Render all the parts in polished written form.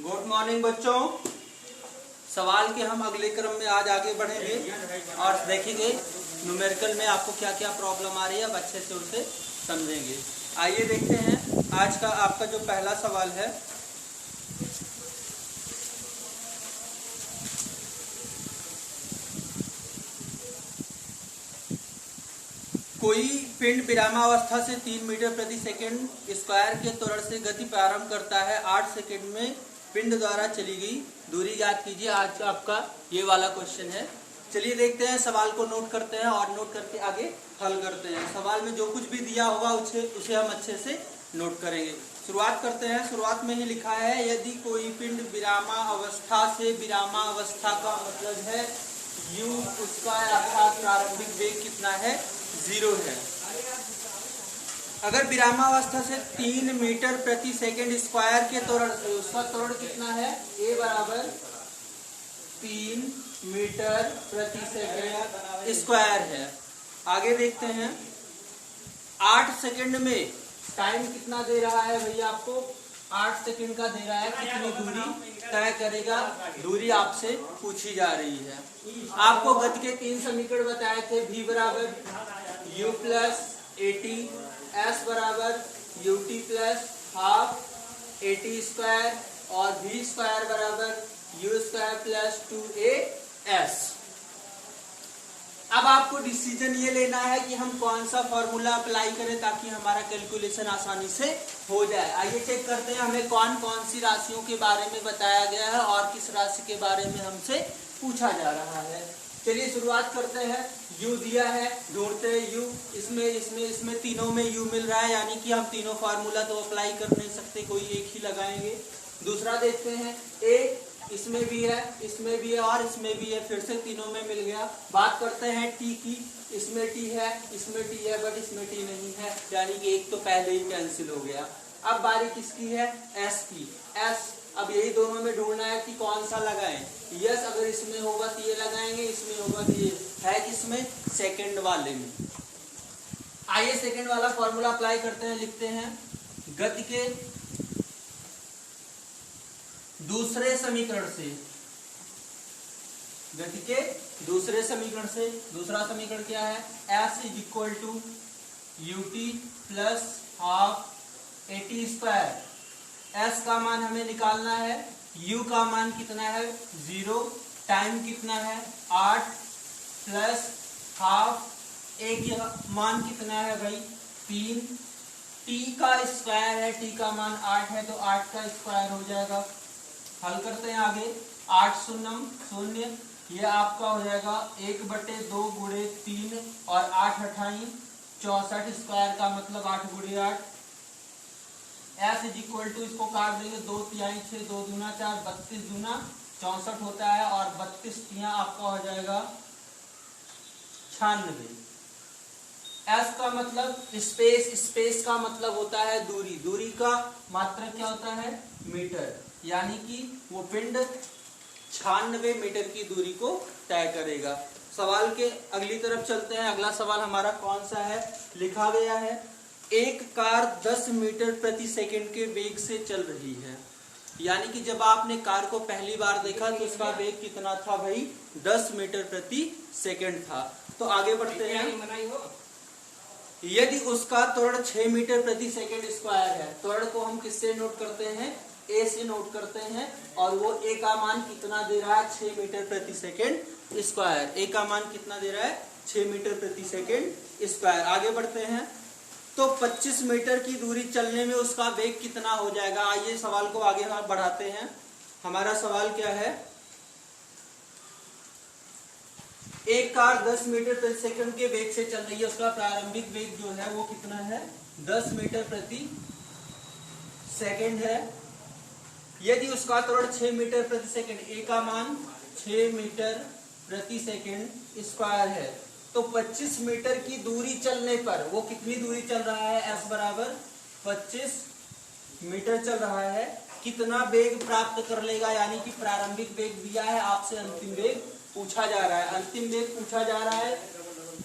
Good morning बच्चों। सवाल के हम अगले क्रम में आज आगे बढ़ेंगे और देखेंगे न्यूमेरिकल में आपको क्या क्या प्रॉब्लम आ रही है, अब अच्छे से उसे समझेंगे। आइए देखते हैं आज का आपका जो पहला सवाल है। कोई पिंड विरामावस्था से 3 मीटर प्रति सेकंड स्क्वायर के त्वरण से गति प्रारंभ करता है। 8 सेकंड में पिंड द्वारा चली गई दूरी ज्ञात कीजिए। आज का आपका ये वाला क्वेश्चन है। चलिए देखते हैं, सवाल को नोट करते हैं और नोट करके आगे हल करते हैं। सवाल में जो कुछ भी दिया होगा उसे हम अच्छे से नोट करेंगे। शुरुआत करते हैं। शुरुआत में ही लिखा है, यदि कोई पिंड विरामावस्था से, विरामावस्था का मतलब है u उसका अर्थात प्रारंभिक वेग कितना है, 0 है। अगर विरामावस्था से 3 मीटर प्रति सेकंड स्क्वायर के त्वरण से, उसका त्वरण कितना है, a बराबर 3 मीटर प्रति सेकंड स्क्वायर है। आगे देखते हैं, 8 सेकंड में टाइम कितना दे रहा है भैया, आपको 8 सेकंड का दे रहा है। कितनी दूरी तय करेगा, दूरी आपसे पूछी जा रही है। आपको गति के 3 समीकरण बताए थे, v बराबर u प्लस at, s बराबर ut plus half at square और v स्क्वायर बराबर u स्क्वायर प्लस 2as। अब आपको डिसीजन ये लेना है कि हम कौन सा फॉर्मूला अप्लाई करें ताकि हमारा कैलकुलेशन आसानी से हो जाए। आइए चेक करते हैं हमें कौन कौन सी राशियों के बारे में बताया गया है और किस राशि के बारे में हमसे पूछा जा रहा है। चलिए शुरुआत करते हैं। u दिया है, ढूंढते हैं u। इसमें तीनों में u मिल रहा है, यानी कि हम तीनों फार्मूला तो अप्लाई कर नहीं सकते, कोई एक ही लगाएंगे। दूसरा देखते हैं, a इसमें भी है, इसमें भी है और इसमें भी है, फिर से तीनों में मिल गया। बात करते हैं t की, इसमें t है, इसमें t है, बट इसमें t नहीं है, यानी कि एक तो पहले ही कैंसिल हो गया। अब बारी किसकी है, s की। s अब यही दोनों में ढूंढना है कि कौन सा लगाएं। यस, अगर इसमें होगा तो ये लगाएंगे, इसमें होगा तो ये है, किसमें, सेकंड वाले में। आइए सेकंड वाला फॉर्मूला अप्लाई करते हैं। लिखते हैं, गति के दूसरे समीकरण से, गति के दूसरे समीकरण से, दूसरा समीकरण क्या है, s is equal to ut plus half at square. s का मान हमें निकालना है, u का मान कितना है, 0, टाइम कितना है 8 प्लस हाफ, a का मान कितना है भाई 3, t का स्क्वायर है, t का मान 8 है तो 8 का स्क्वायर हो जाएगा। हल करते हैं आगे, 8 शून्यम 0, ये आपका हो जाएगा 1/2 गुणे 3 और 8 अठाई 64 स्क्वायर का मतलब 8 गुणे 8। s इज इक्वल टू, इसको काट देंगे, 2 तिहाई 6, 2 दूना 4, 32 दूना 64 होता है और 32 तिहा आपका हो जाएगा 96। s का मतलब स्पेस, स्पेस का मतलब होता है दूरी, दूरी का मात्रा क्या होता है, मीटर, यानी कि वो पिंड 96 मीटर की दूरी को तय करेगा। सवाल के अगली तरफ चलते हैं। अगला सवाल हमारा कौन सा है, लिखा गया है, एक कार 10 मीटर प्रति सेकंड के वेग से चल रही है। यानी कि जब आपने कार को पहली बार देखा तो उसका वेग कितना था भाई, 10 मीटर प्रति सेकंड था। तो आगे बढ़ते हैं। यदि उसका त्वरण 6 मीटर प्रति सेकंड स्क्वायर है, त्वरण को हम किससे नोट करते हैं, a से नोट करते हैं, और वो a का मान कितना दे रहा है, 6 मीटर प्रति सेकंड स्क्वायर। a का मान कितना दे रहा है, 6 मीटर प्रति सेकंड स्क्वायर। आगे बढ़ते हैं, तो 25 मीटर की दूरी चलने में उसका वेग कितना हो जाएगा। आइए सवाल को आगे बढ़ाते हैं। हमारा सवाल क्या है, एक कार 10 मीटर प्रति सेकंड के वेग से चल रही है, उसका प्रारंभिक वेग जो है वो कितना है, 10 मीटर प्रति सेकंड है। यदि उसका त्वरण 6 मीटर प्रति सेकंड, a का मान 6 मीटर प्रति सेकंड स्क्वायर है, तो 25 मीटर की दूरी चलने पर वो कितनी दूरी चल रहा है, s बराबर 25 मीटर चल रहा है, कितना वेग प्राप्त कर लेगा, यानी कि प्रारंभिक वेग दिया है, आपसे अंतिम वेग पूछा जा रहा है। अंतिम वेग पूछा जा रहा है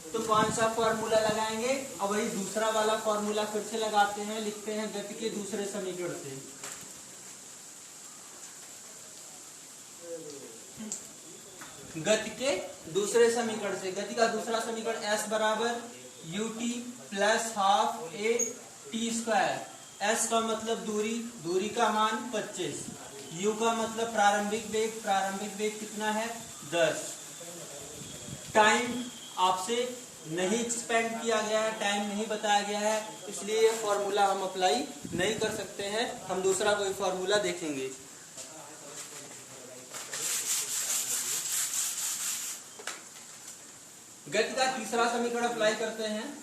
तो कौन सा फॉर्मूला लगाएंगे, अब वही दूसरा वाला फॉर्मूला फिर से लगाते हैं। लिखते हैं, गति के दूसरे समीकरण से, गति के दूसरे समीकरण से। गति का दूसरा समीकरण s बराबर ut plus half a t square. s का मतलब दूरी, दूरी का मान 25, u का मतलब प्रारंभिक वेग, प्रारंभिक वेग कितना है 10। टाइम आपसे नहीं एक्सपेंड किया गया है, टाइम नहीं बताया गया है, इसलिए ये फॉर्मूला हम अप्लाई नहीं कर सकते हैं। हम दूसरा कोई फॉर्मूला देखेंगे। गति का तीसरा समीकरण अप्लाई करते हैं।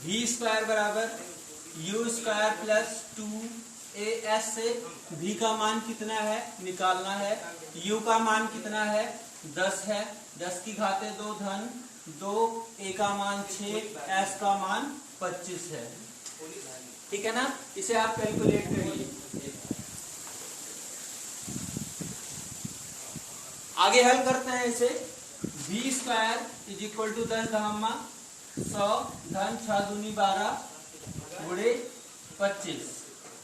v स्क्वायर बराबर u स्क्वायर प्लस 2as से v का मान कितना है निकालना है। u का मान कितना है 10 है, 10 की घाते 2 धन 2, a का मान 6, s का मान 25 है। ठीक है ना, इसे आप कैलकुलेट करिए। आगे हल करते हैं इसे। v square is equal to 10 धम्मा 100 धन 6 दूनी 12 गुणे 25,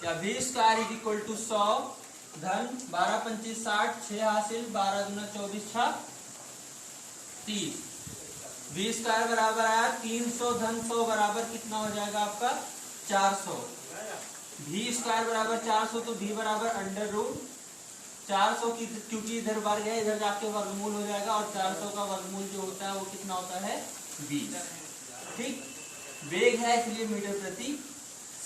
या v square is equal to 100 धन 12 25 60, 6 हासिल 12 दूना 24 6 30। v स्क्वायर बराबर आया 300 धन 100 बराबर कितना हो जाएगा आपका 400। v स्क्वायर बराबर 400 तो v बराबर अंडर रूट 400 की, क्योंकि इधर वर्ग है, इधर जाके वर्गमूल हो जाएगा, और 400 का वर्गमूल जो होता है वो कितना होता है 20। ठीक, वेग है इसलिए मीटर प्रति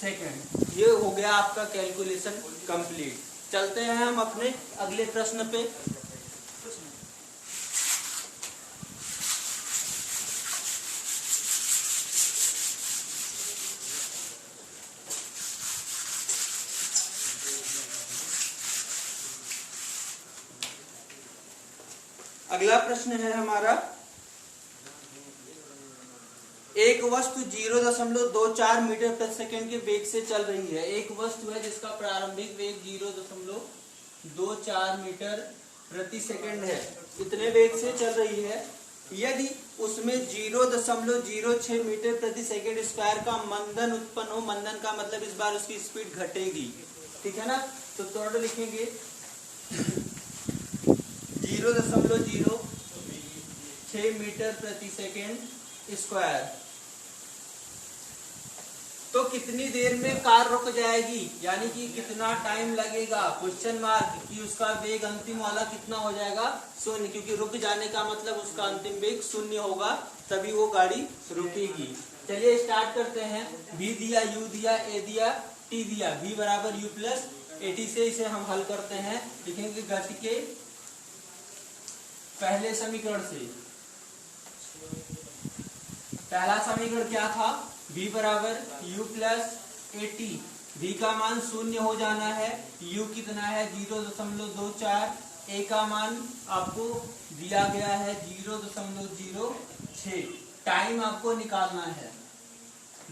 सेकंड। ये हो गया आपका कैलकुलेशन कंप्लीट। चलते हैं हम अपने अगले प्रश्न पे। अगला प्रश्न है हमारा, एक वस्तु 0.24 मीटर प्रति सेकंड के वेग से चल रही है। एक वस्तु है जिसका प्रारंभिक वेग 0.24 मीटर प्रति सेकंड है, इतने वेग से चल रही है। यदि उसमें 0.06 मीटर प्रति सेकंड स्क्वायर का मंदन उत्पन्न हो, मंदन का मतलब इस बार उसकी स्पीड घटेगी। ठीक है ना, तो थोड़ा लिखेंगे 0.06 मीटर प्रति सेकेंड स्क्वायर। तो कितनी देर में कार रुक जाएगी, यानी कि कितना टाइम लगेगा, क्वेश्चन मार्क, कि उसका वेग अंतिम वाला कितना हो जाएगा 0, क्योंकि रुक जाने का मतलब उसका अंतिम वेग 0 होगा, तभी वो गाड़ी रुकेगी। चलिए स्टार्ट करते हैं। v दिया, u दिया, a दिया, t दिया। v बराबर u प्लस at से इसे हम हल करते हैं। लिखेंगे गति के पहले समीकरण से। पहला समीकरण क्या था, v बराबर u प्लस at। v का मान 0 हो जाना है, u कितना है 0.24, a का मान आपको दिया गया है 0.06। टाइम आपको निकालना है।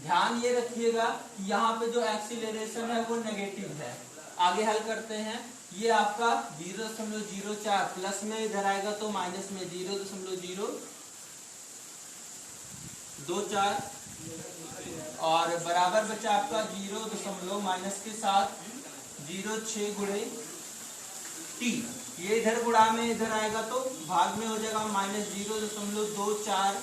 ध्यान ये रखिएगा कि यहाँ पे जो एक्सीलरेशन है वो नेगेटिव है। आगे हल करते हैं। ये आपका 0.04 प्लस में इधर आएगा तो माइनस में 0.024 और बराबर बचा आपका 0 माइनस के साथ 0.6 गुणे t। ये इधर गुणा में इधर आएगा तो भाग में हो जाएगा माइनस 0.24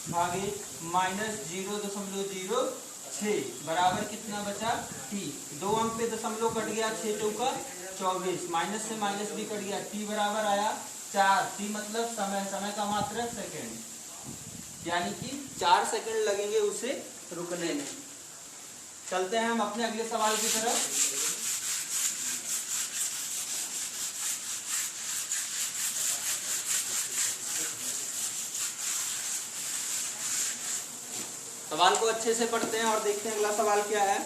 भागे माइनस 0.06 बराबर कितना बचा t। 2 अंक पे दशमलव कट गया, 6 चौका 24, माइनस से माइनस भी कट गया, t बराबर आया 4। t मतलब समय, समय का मात्रक सेकंड, यानी कि 4 सेकंड लगेंगे उसे रुकने में। चलते हैं हम अपने अगले सवाल की तरफ। सवाल को अच्छे से पढ़ते हैं और देखते हैं अगला सवाल क्या है।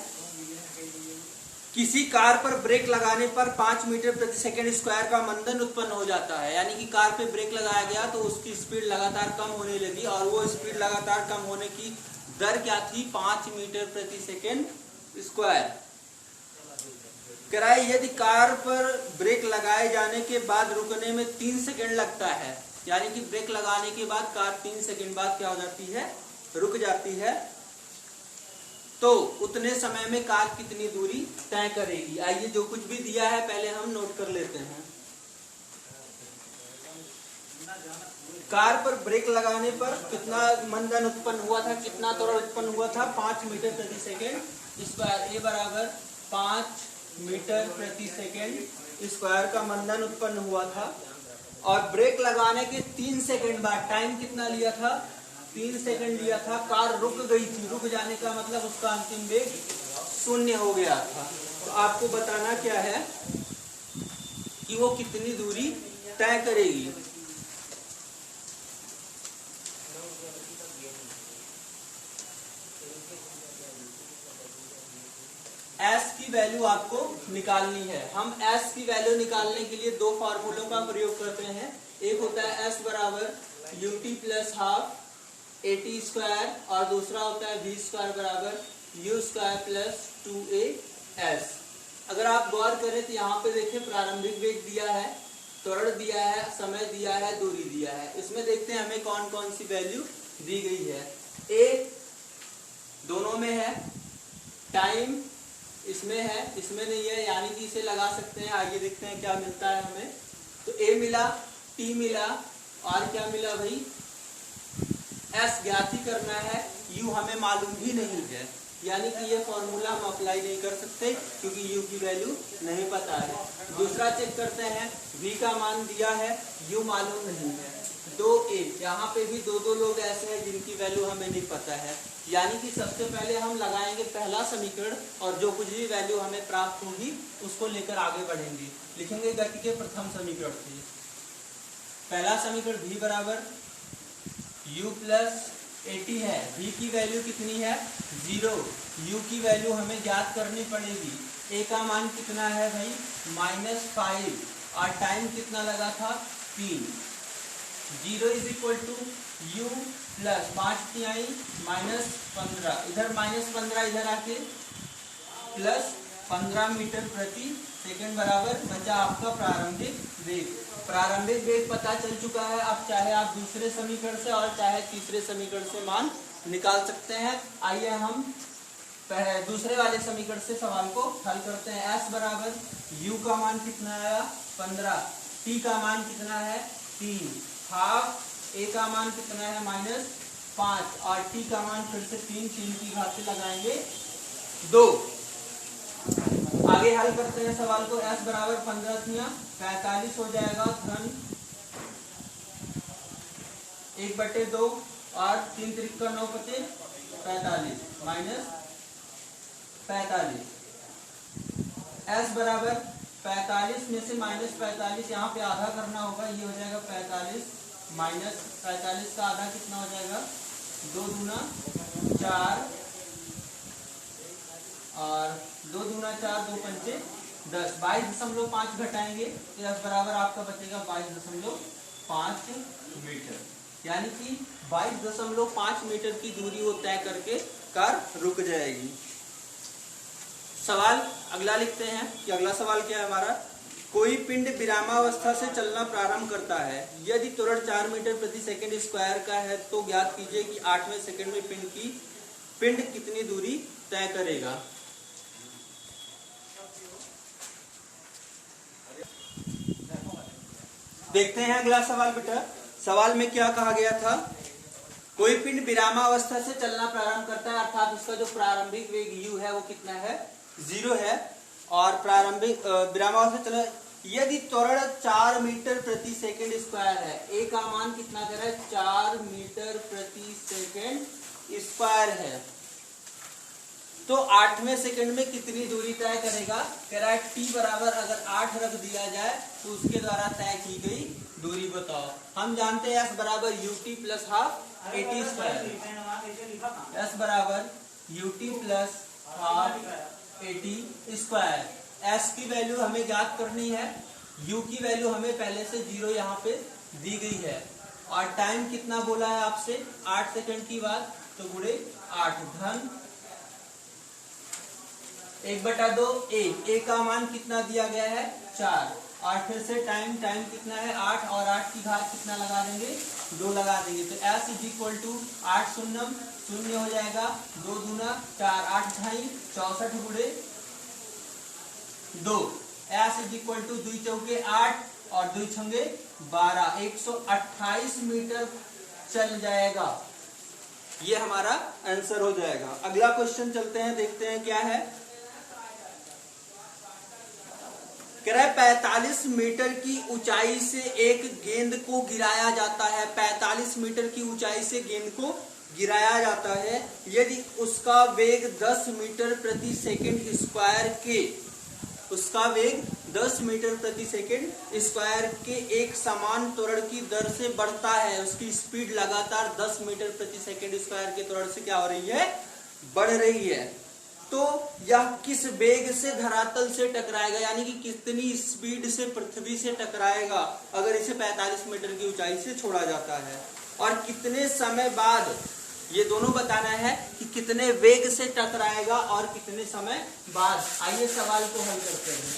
किसी कार पर ब्रेक लगाने पर 5 मीटर प्रति सेकंड स्क्वायर का मंदन उत्पन्न हो जाता है, यानी कि कार पे ब्रेक लगाया गया तो उसकी स्पीड लगातार कम होने लगी, और वो स्पीड लगातार कम होने की दर क्या थी 5 मीटर प्रति सेकंड स्क्वायर। कराए यदि कार पर ब्रेक लगाए जाने के बाद रुकने में 3 सेकंड लगता है, यानी कि ब्रेक लगाने के बाद कार 3 सेकंड बाद क्या हो जाती है, रुक जाती है, तो उतने समय में कार कितनी दूरी तय करेगी। आइए जो कुछ भी दिया है पहले हम नोट कर लेते हैं। कार पर ब्रेक लगाने पर कितना मंदन उत्पन्न हुआ था, कितना त्वरण उत्पन्न हुआ था, 5 मीटर प्रति सेकेंड स्क्वायर। ए बराबर 5 मीटर प्रति सेकेंड स्क्वायर का मंदन उत्पन्न हुआ था। और ब्रेक लगाने के 3 सेकेंड बाद टाइम कितना लिया था, 3 सेकेंड लिया था। कार रुक गई थी, रुक जाने का मतलब उसका अंतिम वेग 0 हो गया था। तो आपको बताना क्या है कि वो कितनी दूरी तय करेगी। S की वैल्यू आपको निकालनी है। हम S की वैल्यू निकालने के लिए दो फॉर्मूलों का प्रयोग करते हैं। एक होता है S बराबर ut plus half at square और दूसरा होता है v स्क्वायर बराबर u स्क्वायर प्लस 2as। अगर आप गौर करें तो यहाँ पे देखें प्रारंभिक वेग दिया है, त्वरण दिया है, समय दिया है, दूरी दिया है। इसमें देखते हैं हमें कौन कौन सी वैल्यू दी गई है। a दोनों में है, टाइम इसमें है, इसमें नहीं है, यानी कि इसे लगा सकते हैं। आइए देखते हैं क्या मिलता है हमें। तो a मिला, t मिला और क्या मिला भाई, s ज्ञात ही करना है, u हमें मालूम ही नहीं है, यानी कि ये फॉर्मूला हम अप्लाई नहीं कर सकते क्योंकि u की वैल्यू नहीं पता है। दूसरा चेक करते हैं, v का मान दिया है, u मालूम नहीं है। 2a, यहाँ पे भी दो लोग ऐसे हैं जिनकी वैल्यू हमें नहीं पता है, यानी कि सबसे पहले हम लगाएंगे पहला समीकरण और जो कुछ भी वैल्यू हमें प्राप्त होगी उसको लेकर आगे बढ़ेंगे। लिखेंगे गति के प्रथम समीकरण से। पहला समीकरण v बराबर u प्लस at है। v की वैल्यू कितनी है, 0। u की वैल्यू हमें ज्ञात करनी पड़ेगी। a का मान कितना है भाई, -5 और टाइम कितना लगा था, 3। 0 is equal to u plus 5 तिहाई -15, इधर -15 इधर आके प्लस 15 मीटर प्रति सेकंड बराबर बचा आपका प्रारंभिक वेग। प्रारंभिक वेग पता चल चुका है। अब चाहे आप दूसरे समीकरण से और चाहे तीसरे समीकरण से मान निकाल सकते हैं। आइए हम दूसरे वाले समीकरण से सवाल को हल करते हैं। s बराबर u का मान कितना आया, 15, t का मान कितना है, 3, हाफ a का मान कितना है, -5 और t का मान फिर से 3 की घात से लगाएंगे 2। आगे हल करते हैं सवाल को। s बराबर 15 तिया 45 हो जाएगा, धन 1/2 और 3 त्रिक 9 पचे 45 -45। s बराबर 45 में से -45 यहाँ पे आधा करना होगा, ये हो जाएगा 45 -45 का आधा कितना हो जाएगा, 2 दूना 4 और 2 दूना 4, 2 पंचे 10, 22.5 घटाएंगे तो s बराबर आपका बचेगा 22.5 मीटर, यानी कि 22.5 मीटर की दूरी वो तय करके कार रुक जाएगी। सवाल अगला लिखते हैं कि अगला सवाल क्या है हमारा। कोई पिंड विरामावस्था से चलना प्रारंभ करता है, यदि त्वरण 4 मीटर प्रति सेकंड स्क्वायर का है तो ज्ञात कीजिए कि 8वें सेकंड में पिंड कितनी दूरी तय करेगा। देखते हैं अगला सवाल बेटा। सवाल में क्या कहा गया था, कोई पिंड विरामावस्था से चलना प्रारंभ करता है, अर्थात उसका जो प्रारंभिक वेग u है वो कितना है, 0 है और प्रारंभिक विरामावस्था चला, यदि त्वरण 4 मीटर प्रति सेकंड स्क्वायर है, a का मान कितना कह रहा है, 4 मीटर प्रति सेकंड स्क्वायर है, तो 8वें सेकंड में कितनी दूरी तय करेगा। कह रहा है t बराबर अगर 8 रख दिया जाए तो उसके द्वारा तय की गई दूरी बताओ। हम जानते हैं s बराबर ut plus half at square, s बराबर ut plus half at square. s की वैल्यू हमें ज्ञात करनी है, u की वैल्यू हमें पहले से 0 यहाँ पे दी गई है और टाइम कितना बोला है आपसे, 8 सेकंड की बात, तो गुणे 8, धन 1/2 a का मान कितना दिया गया है, 4 और फिर से टाइम कितना है, 8 और 8 की घात कितना लगा देंगे, 2 लगा देंगे, तो s इज इक्वल टू 8 शून्यम शून्य हो जाएगा, 2 दूना 4, 8 ढाई 64 गुणे 2 s इज इक्वल टू 2 चौके 8 और 2 छंगे 12, 128 मीटर चल जाएगा। ये हमारा आंसर हो जाएगा। अगला क्वेश्चन चलते हैं, देखते हैं क्या है। कह रहा है 45 मीटर की ऊंचाई से एक गेंद को गिराया जाता है। 45 मीटर की ऊंचाई से गेंद को गिराया जाता है यदि उसका वेग 10 मीटर प्रति सेकंड स्क्वायर के, उसका वेग 10 मीटर प्रति सेकंड स्क्वायर के एक समान त्वरण की दर से बढ़ता है। उसकी स्पीड लगातार 10 मीटर प्रति सेकंड स्क्वायर के त्वरण से क्या हो रही है, बढ़ रही है। तो यह किस वेग से धरातल से टकराएगा, यानी कि कितनी स्पीड से पृथ्वी से टकराएगा अगर इसे 45 मीटर की ऊंचाई से छोड़ा जाता है, और कितने समय बाद, ये दोनों बताना है कि कितने वेग से टकराएगा और कितने समय बाद। आइए सवाल को हल करते हैं।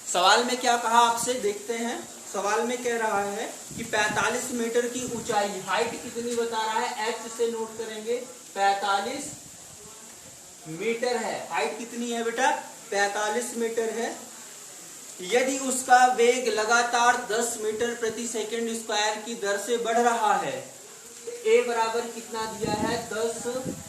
सवाल में क्या कहा आपसे देखते हैं। सवाल में कह रहा है कि 45 मीटर की ऊंचाई, हाइट कितनी बता रहा है, h से नोट करेंगे, 45 मीटर है। हाइट कितनी है बेटा, 45 मीटर है। यदि उसका वेग लगातार 10 मीटर प्रति सेकंड स्क्वायर की दर से बढ़ रहा है, a बराबर कितना दिया है, 10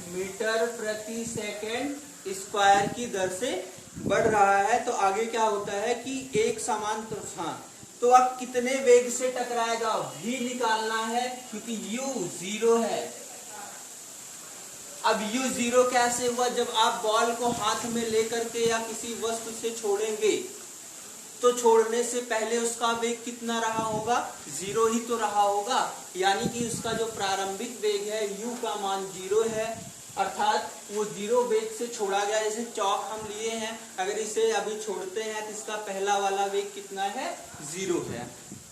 मीटर प्रति सेकंड स्क्वायर की दर से बढ़ रहा है, तो आगे क्या होता है कि एक समान तो अब कितने वेग से टकराएगा v निकालना है, क्योंकि u 0 है। अब u 0 कैसे हुआ, जब आप बॉल को हाथ में लेकर के या किसी वस्तु से छोड़ेंगे तो छोड़ने से पहले उसका वेग कितना रहा होगा, 0 ही तो रहा होगा, यानी कि उसका जो प्रारंभिक वेग है u का मान 0 है, अर्थात वो 0 वेग से छोड़ा गया। जैसे चौक हम लिए हैं, अगर इसे अभी छोड़ते हैं तो इसका पहला वाला वेग कितना है, 0 है।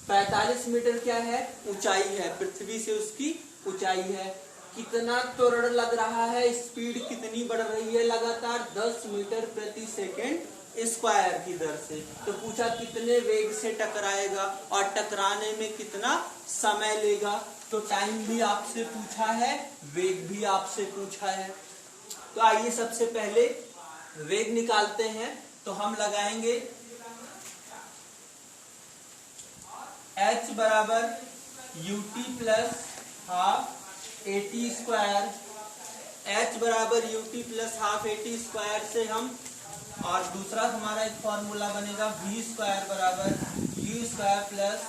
45 मीटर क्या है, ऊंचाई है, पृथ्वी से उसकी ऊंचाई है। कितना त्वरण लग रहा है, स्पीड कितनी बढ़ रही है, लगातार 10 मीटर प्रति सेकंड स्क्वायर की दर से। तो पूछा कितने वेग से टकराएगा और टकराने में कितना समय लेगा। तो टाइम भी आपसे पूछा है, वेग भी आपसे पूछा है। तो आइए सबसे पहले वेग निकालते हैं। तो हम लगाएंगे h बराबर ut plus half AT square, h बराबर ut plus half AT square से हम, और दूसरा हमारा एक फॉर्मूला बनेगा v स्क्वायर बराबर u स्क्वायर प्लस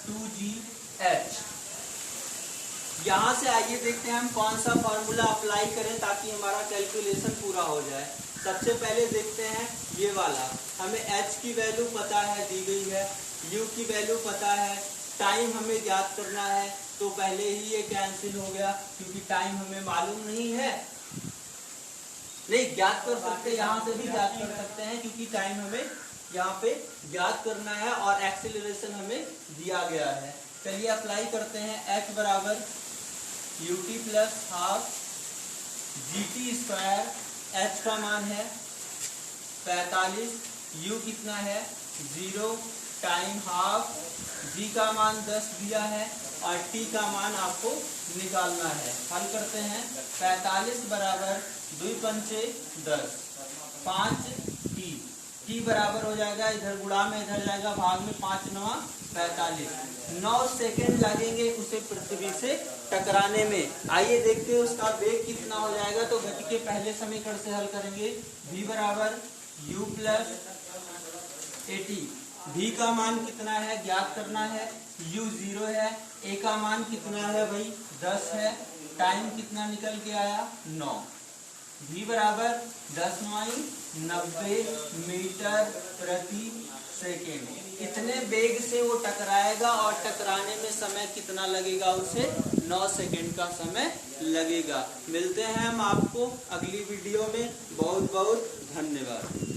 2gh। यहाँ से आइए देखते हैं हम कौन सा फॉर्मूला अप्लाई करें ताकि हमारा कैलकुलेशन पूरा हो जाए। सबसे पहले देखते हैं ये वाला, हमें h की वैल्यू पता है, दी गई है, u की वैल्यू पता है, टाइम हमें ज्ञात करना है, तो पहले ही ये कैंसिल हो गया क्योंकि टाइम हमें मालूम नहीं है। नहीं ज्ञात कर सकते, यहाँ से भी ज्ञात कर सकते हैं क्योंकि टाइम हमें यहाँ पे ज्ञात करना है और एक्सेलरेशन हमें दिया गया है। चलिए अप्लाई करते हैं। h बराबर ut plus half gt square, h का मान है 45, u कितना है 0, टाइम हाफ, g का मान 10 दिया है और t का मान आपको निकालना है। हल करते हैं। 45 बराबर 2 पंचे 10, 5 t बराबर हो जाएगा, इधर गुणा में इधर जाएगा भाग में, 5 9 45, 9 सेकेंड लगेंगे उसे पृथ्वी से टकराने में। आइए देखते हैं उसका वेग कितना हो जाएगा। तो गति के पहले समीकरण से हल करेंगे। v बराबर u प्लस AT, v का मान कितना है ज्ञात करना है, u 0 है, a का मान कितना है भाई 10 है, टाइम कितना निकल के आया 9, v बराबर 10 9 90 मीटर प्रति सेकेंड। इतने वेग से वो टकराएगा और टकराने में समय कितना लगेगा, उसे 9 सेकेंड का समय लगेगा। मिलते हैं हम आपको अगली वीडियो में। बहुत बहुत धन्यवाद।